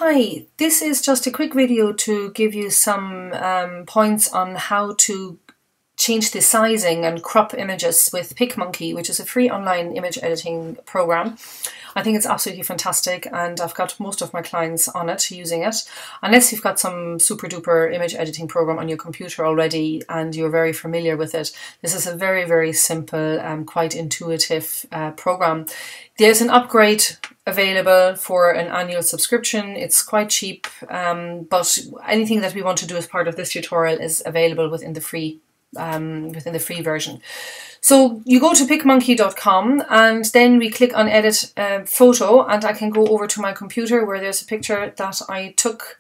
Hi, this is just a quick video to give you some points on how to change the sizing and crop images with PicMonkey, which is a free online image editing program. I think it's absolutely fantastic and I've got most of my clients on it, using it. Unless you've got some super duper image editing program on your computer already and you're very familiar with it, this is a very, very simple and quite intuitive program. There's an upgrade available for an annual subscription. It's quite cheap, but anything that we want to do as part of this tutorial is available within the free version. So you go to picmonkey.com and then we click on edit photo, and I can go over to my computer where there's a picture that I took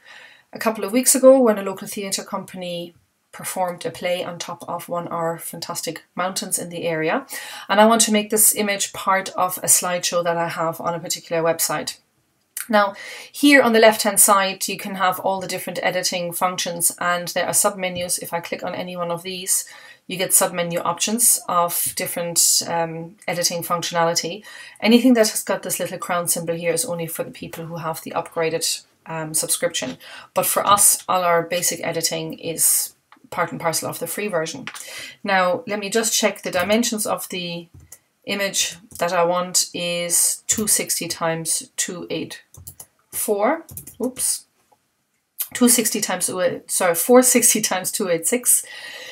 a couple of weeks ago when a local theatre company performed a play on top of one of our fantastic mountains in the area, and I want to make this image part of a slideshow that I have on a particular website. Now here on the left hand side you can have all the different editing functions, and there are submenus. If I click on any one of these you get submenu options of different editing functionality. Anything that has got this little crown symbol here is only for the people who have the upgraded subscription, but for us all our basic editing is part and parcel of the free version. Now let me just check the dimensions of the image that I want is 260 times 284. Oops. 460 times 286.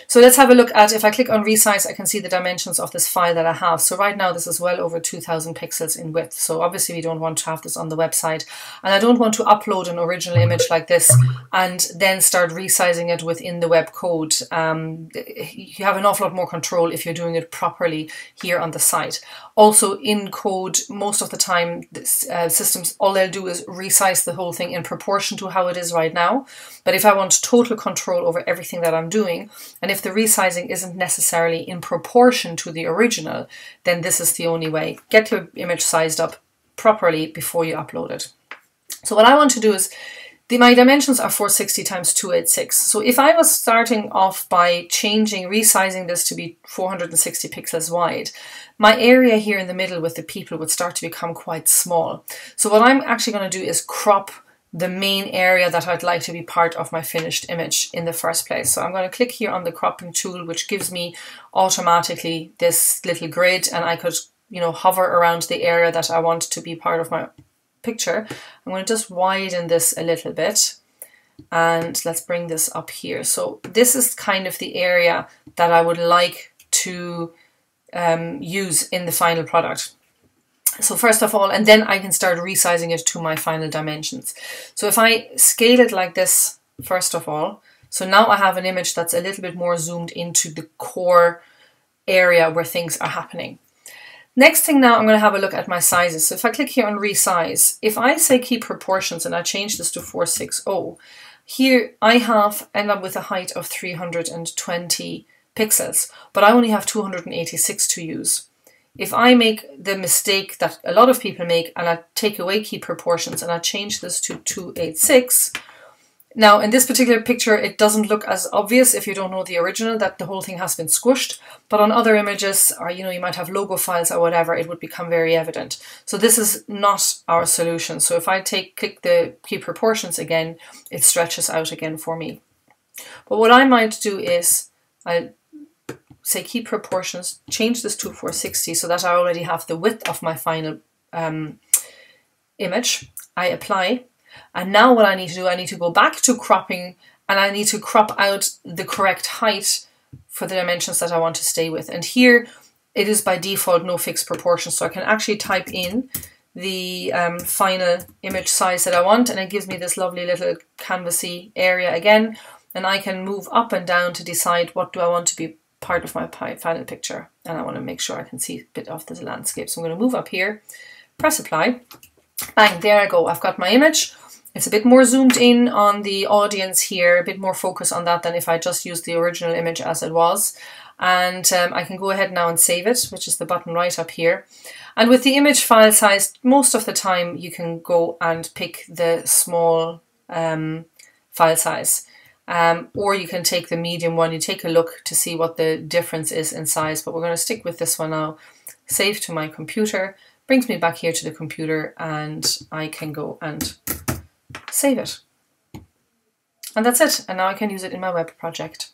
So let's have a look at, if I click on resize, I can see the dimensions of this file that I have. So right now this is well over 2000 pixels in width. So obviously we don't want to have this on the website, and I don't want to upload an original image like this and then start resizing it within the web code. You have an awful lot more control if you're doing it properly here on the site. Also in code, most of the time systems, all they'll do is resize the whole thing in proportion to how it is right now. But if I want total control over everything that I'm doing, and if the resizing isn't necessarily in proportion to the original, then this is the only way. Get your image sized up properly before you upload it. So what I want to do is, my dimensions are 460 times 286. So if I was starting off by resizing this to be 460 pixels wide, my area here in the middle with the people would start to become quite small. So what I'm actually going to do is crop the main area that I'd like to be part of my finished image in the first place. So I'm going to click here on the cropping tool, which gives me automatically this little grid, and I could, hover around the area that I want to be part of my picture. I'm going to just widen this a little bit, and let's bring this up here. So this is kind of the area that I would like to use in the final product. So first of all, and then I can start resizing it to my final dimensions. So if I scale it like this, first of all, so now I have an image that's a little bit more zoomed into the core area where things are happening. Next thing now, I'm going to have a look at my sizes. So if I click here on resize, if I say keep proportions and I change this to 460, here I end up with a height of 320 pixels, but I only have 286 to use. If I make the mistake that a lot of people make and I take away key proportions and I change this to 286, now in this particular picture it doesn't look as obvious if you don't know the original that the whole thing has been squished, but on other images, or you might have logo files or whatever, it would become very evident. So this is not our solution. So if I click the key proportions again, it stretches out again for me. But what I might do is I'll say keep proportions, change this to 460 so that I already have the width of my final image. I apply, and now what I need to do, I need to go back to cropping, and I need to crop out the correct height for the dimensions that I want to stay with. And here it is by default no fixed proportion, so I can actually type in the final image size that I want, and it gives me this lovely little canvasy area again, and I can move up and down to decide what do I want to be part of my final picture, and I want to make sure I can see a bit of the landscape. So I'm going to move up here, press apply, bang, there I go. I've got my image. It's a bit more zoomed in on the audience here, a bit more focus on that than if I just used the original image as it was. And I can go ahead now and save it, which is the button right up here. And with the image file size, most of the time you can go and pick the small file size. Or you can take the medium one. You take a look to see what the difference is in size, but we're going to stick with this one now. Save to my computer, brings me back here to the computer, and I can go and save it. And that's it. And now I can use it in my web project.